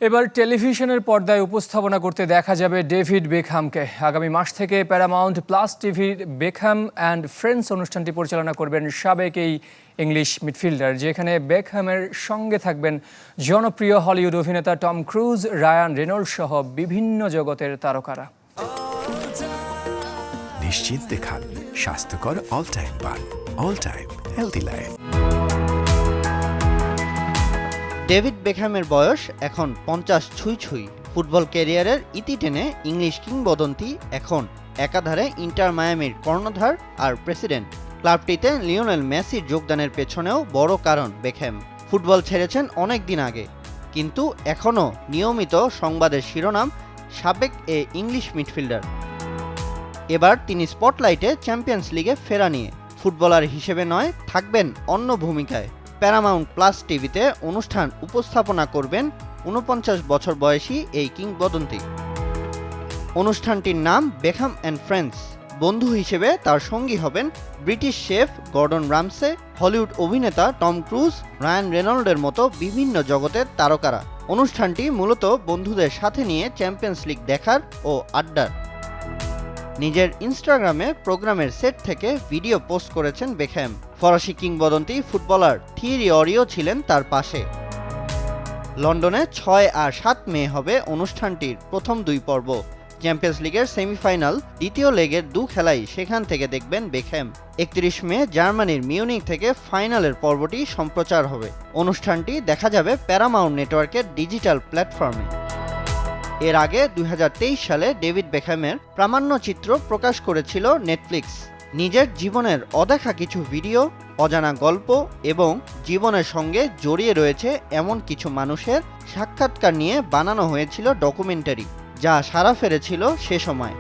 এবার টেলিভিশনের পর্দায় উপস্থাপনা করতে দেখা যাবে ডেভিড বেকহ্যামকে। আগামী মাস থেকে প্যারামাউন্ট প্লাস টিভির বেকহ্যাম অ্যান্ড ফ্রেন্ডস অনুষ্ঠানটি পরিচালনা করবেন সাবেক এই ইংলিশ মিডফিল্ডার, যেখানে বেকহ্যামের সঙ্গে থাকবেন জনপ্রিয় হলিউড অভিনেতা টম ক্রুজ, রায়ান রেনল্ডস সহ বিভিন্ন জগতের তারকারা। নিশ্চিন্তে খান স্বাস্থ্যকর অল টাইম পান, all time healthy life. David বেকহ্যামের বয়স এখন 50 ছুঁই। ফুটবল ক্যারিয়ারের ইতি টেনে ইংলিশ কিংবদন্তি এখন একাধারে ইন্টার মায়ামির কর্ণধার আর প্রেসিডেন্ট। ক্লাবটিতে লিওনেল মেসির যোগদানের পেছনেও বড় কারণ বেকহ্যাম। ফুটবল ছেড়েছেন অনেক দিন আগে, কিন্তু এখনও নিয়মিত সংবাদের শিরোনাম সাবেক এ ইংলিশ মিডফিল্ডার। এবার তিনি স্পটলাইটে চ্যাম্পিয়ন্স লিগে ফেরা নিয়ে। ফুটবলার হিসেবে নয়, থাকবেন অন্য ভূমিকায়। প্যারামাউন্ট প্লাস টিভিতে অনুষ্ঠান উপস্থাপনা করবেন 49 বছর বয়সী এই কিংবদন্তি। অনুষ্ঠানটির নাম বেকহ্যাম অ্যান্ড ফ্রেন্ডস। বন্ধু হিসেবে তার সঙ্গী হবেন ব্রিটিশ শেফ গর্ডন রামসে, হলিউড অভিনেতা টম ক্রুজ, রায়ান রেনল্ডের মতো বিভিন্ন জগতের তারকারা। অনুষ্ঠানটি মূলত বন্ধুদের সাথে নিয়ে চ্যাম্পিয়ন্স লিগ দেখার ও আড্ডার। নিজের ইনস্টাগ্রামে প্রোগ্রামের সেট থেকে ভিডিও পোস্ট করেছেন বেকহ্যাম। ফরাসি কিংবদন্তি ফুটবলার থিয়েরি অরিও ছিলেন তার পাশে। লন্ডনে 6 আর 7 মে হবে অনুষ্ঠানটির প্রথম 2 পর্ব। চ্যাম্পিয়ন্স লিগের সেমিফাইনাল দ্বিতীয় লেগের 2 খেলাই সেখান থেকে দেখবেন বেকহ্যাম। 31 মে জার্মানির মিউনিখ থেকে ফাইনালের পর্বটি সম্প্রচার হবে। অনুষ্ঠানটি দেখা যাবে প্যারামাউন্ট নেটওয়ার্কের ডিজিটাল প্ল্যাটফর্মে। এর আগে 2023 সালে ডেভিড বেকহ্যামের প্রামাণ্যচিত্র প্রকাশ করেছিল নেটফ্লিক্স। নিজের জীবনের অদেখা কিছু ভিডিও, অজানা গল্প এবং জীবনের সঙ্গে জড়িয়ে রয়েছে এমন কিছু মানুষের সাক্ষাৎকার নিয়ে বানানো হয়েছিল ডকুমেন্টারি, যা সাড়া ফেলেছিল সে সময়।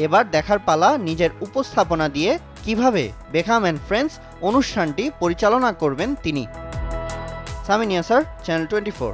এবার দেখার পালা নিজের উপস্থাপনা দিয়ে কিভাবে বেকহ্যাম অ্যান্ড ফ্রেন্ডস অনুষ্ঠানটি পরিচালনা করবেন তিনি। সামিন ইয়াসার, চ্যানেল 24।